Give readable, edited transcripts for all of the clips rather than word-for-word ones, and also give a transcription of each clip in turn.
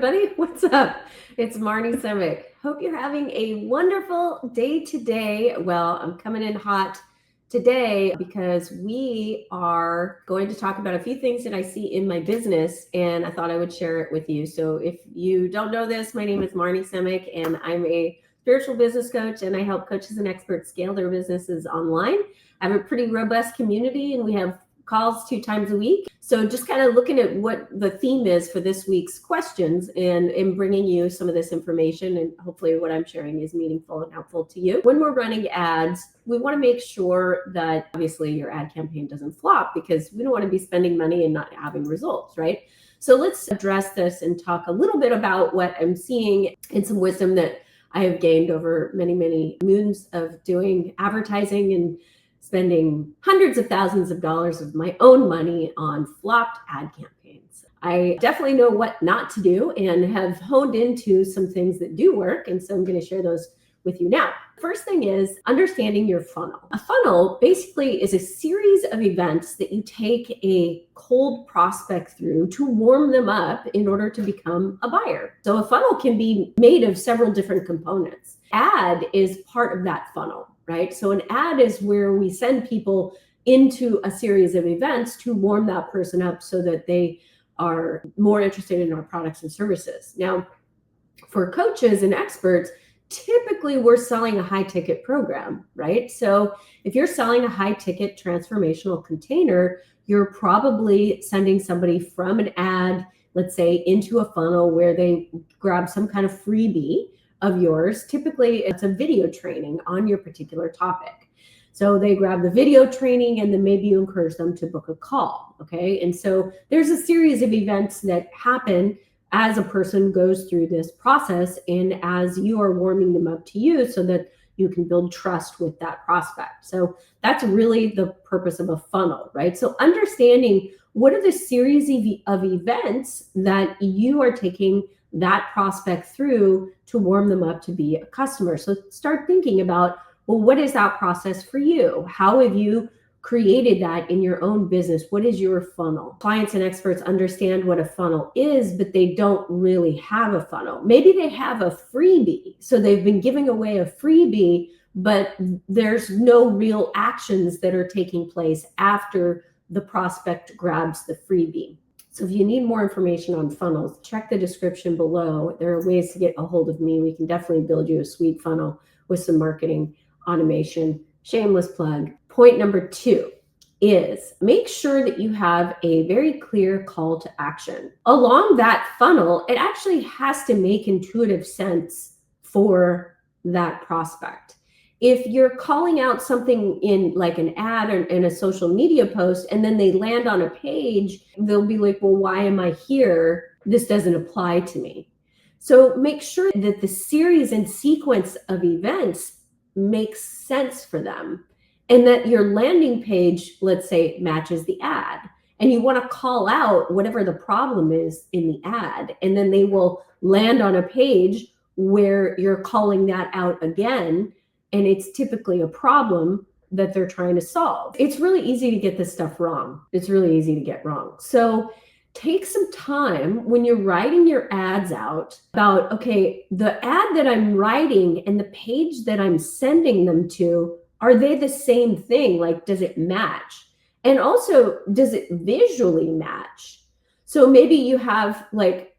everybody. What's up? It's Marne Semick. Hope you're having a wonderful day today. Well, I'm coming in hot today because we are going to talk about a few things that I see in my business, and I thought I would share it with you. So if you don't know this, my name is Marne Semick, and I'm a spiritual business coach, and I help coaches and experts scale their businesses online. I have a pretty robust community, and we have calls 2 times a week. So just kind of looking at what the theme is for this week's questions and bringing you some of this information, and hopefully what I'm sharing is meaningful and helpful to you. When we're running ads, we want to make sure that obviously your ad campaign doesn't flop, because we don't want to be spending money and not having results, right? So let's address this and talk a little bit about what I'm seeing and some wisdom that I have gained over many, many moons of doing advertising and spending hundreds of thousands of dollars of my own money on flopped ad campaigns. I definitely know what not to do and have honed into some things that do work. And so I'm going to share those with you now. First thing is understanding your funnel. A funnel basically is a series of events that you take a cold prospect through to warm them up in order to become a buyer. So a funnel can be made of several different components. Ad is part of that funnel, right? So an ad is where we send people into a series of events to warm that person up so that they are more interested in our products and services. Now, for coaches and experts, typically we're selling a high ticket program, right? So if you're selling a high ticket transformational container, you're probably sending somebody from an ad, let's say, into a funnel where they grab some kind of freebie of yours. Typically it's a video training on your particular topic. So they grab the video training and then maybe you encourage them to book a call. Okay. And so there's a series of events that happen as a person goes through this process and as you are warming them up to you so that you can build trust with that prospect. So that's really the purpose of a funnel, right? So understanding what are the series of events that you are taking that prospect through to warm them up to be a customer. So start thinking about, well, what is that process for you? How have you created that in your own business? What is your funnel? Clients and experts understand what a funnel is, but they don't really have a funnel. Maybe they have a freebie. So they've been giving away a freebie, but there's no real actions that are taking place after the prospect grabs the freebie. So if you need more information on funnels, check the description below. There are ways to get a hold of me. We can definitely build you a sweet funnel with some marketing automation. Shameless plug. Point number 2 is make sure that you have a very clear call to action. Along that funnel, it actually has to make intuitive sense for that prospect. If you're calling out something in like an ad or in a social media post, and then they land on a page, they'll be like, well, why am I here? This doesn't apply to me. So make sure that the series and sequence of events makes sense for them, and that your landing page, let's say, matches the ad. And you want to call out whatever the problem is in the ad, and then they will land on a page where you're calling that out again. And it's typically a problem that they're trying to solve. It's really easy to get this stuff wrong. It's really easy to get wrong. So take some time when you're writing your ads out about, okay, the ad that I'm writing and the page that I'm sending them to, are they the same thing? Like, does it match? And also, does it visually match? So maybe you have like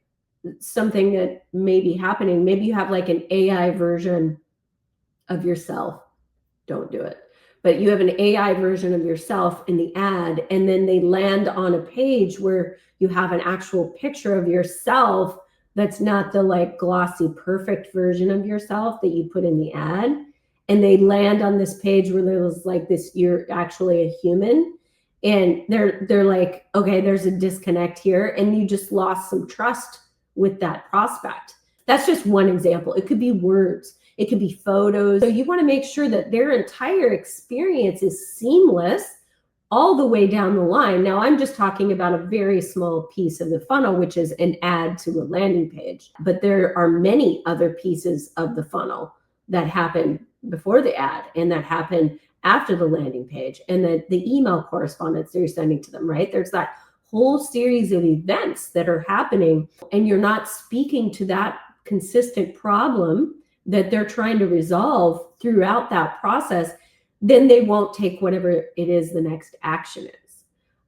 something that may be happening. Maybe you have like an AI version of yourself. Don't do it. But you have an AI version of yourself in the ad, and then they land on a page where you have an actual picture of yourself that's not the like glossy, perfect version of yourself that you put in the ad. And they land on this page where there's like this, you're actually a human. And they're like, okay, there's a disconnect here. And you just lost some trust with that prospect. That's just one example. It could be words. It could be photos. So you want to make sure that their entire experience is seamless all the way down the line. Now, I'm just talking about a very small piece of the funnel, which is an ad to a landing page. But there are many other pieces of the funnel that happen before the ad and that happen after the landing page, and the email correspondence that you're sending to them, right? There's that whole series of events that are happening, and you're not speaking to that consistent problem that they're trying to resolve throughout that process, then they won't take whatever it is the next action is.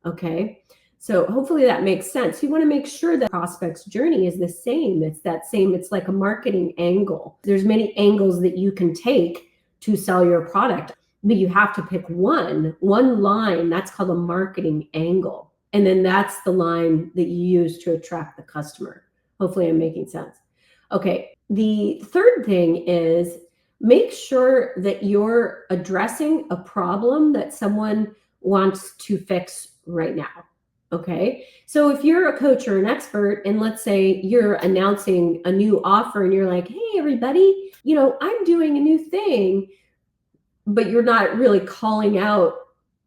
Okay. So hopefully that makes sense. You want to make sure that prospect's journey is the same. It's that same, it's like a marketing angle. There's many angles that you can take to sell your product, but you have to pick one line. That's called a marketing angle. And then that's the line that you use to attract the customer. Hopefully I'm making sense. Okay. The third thing is make sure that you're addressing a problem that someone wants to fix right now. Okay. So if you're a coach or an expert, and let's say you're announcing a new offer and you're like, hey, everybody, I'm doing a new thing, but you're not really calling out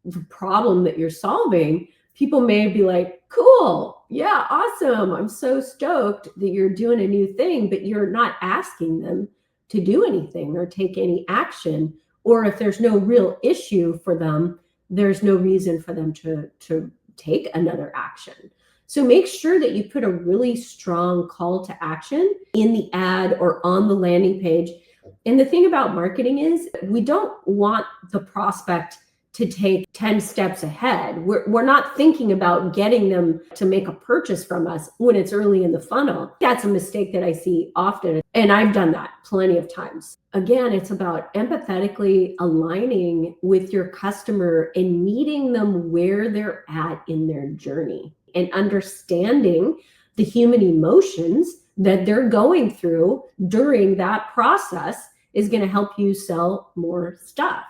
the problem that you're solving, people may be like, cool, yeah, awesome. I'm so stoked that you're doing a new thing, but you're not asking them to do anything or take any action. Or if there's no real issue for them, there's no reason for them to take another action. So make sure that you put a really strong call to action in the ad or on the landing page. And the thing about marketing is we don't want the prospect to take 10 steps ahead. We're not thinking about getting them to make a purchase from us when it's early in the funnel. That's a mistake that I see often. And I've done that plenty of times. Again, it's about empathetically aligning with your customer and meeting them where they're at in their journey and understanding the human emotions that they're going through during that process is going to help you sell more stuff.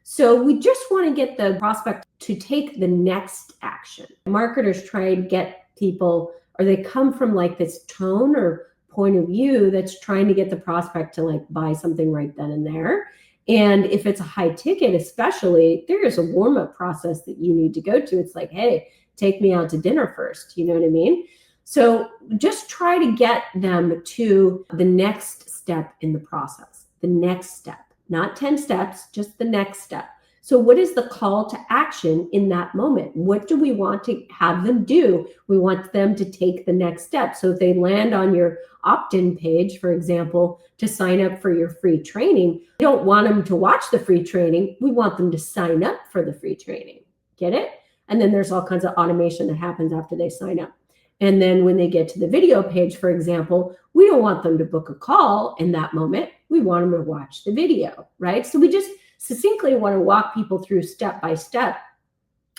So we just want to get the prospect to take the next action. Marketers try to get people, or they come from like this tone or point of view that's trying to get the prospect to like buy something right then and there. And if it's a high ticket, especially, there is a warm-up process that you need to go to. It's like, hey, take me out to dinner first. You know what I mean? So just try to get them to the next step in the process, the next step. Not 10 steps, just the next step. So what is the call to action in that moment? What do we want to have them do? We want them to take the next step. So if they land on your opt-in page, for example, to sign up for your free training, we don't want them to watch the free training. We want them to sign up for the free training. Get it? And then there's all kinds of automation that happens after they sign up. And then when they get to the video page, for example, we don't want them to book a call in that moment. We want them to watch the video, right? So we just succinctly want to walk people through step by step.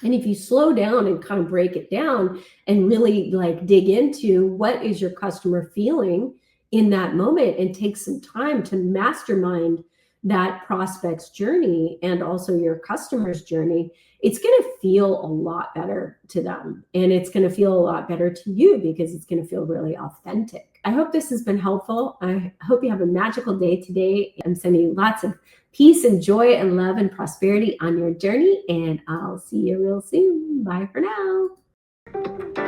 And if you slow down and kind of break it down and really like dig into what is your customer feeling in that moment and take some time to mastermind that prospect's journey and also your customer's journey, it's going to feel a lot better to them. And it's going to feel a lot better to you because it's going to feel really authentic. I hope this has been helpful. I hope you have a magical day today. I'm sending you lots of peace and joy and love and prosperity on your journey. And I'll see you real soon. Bye for now.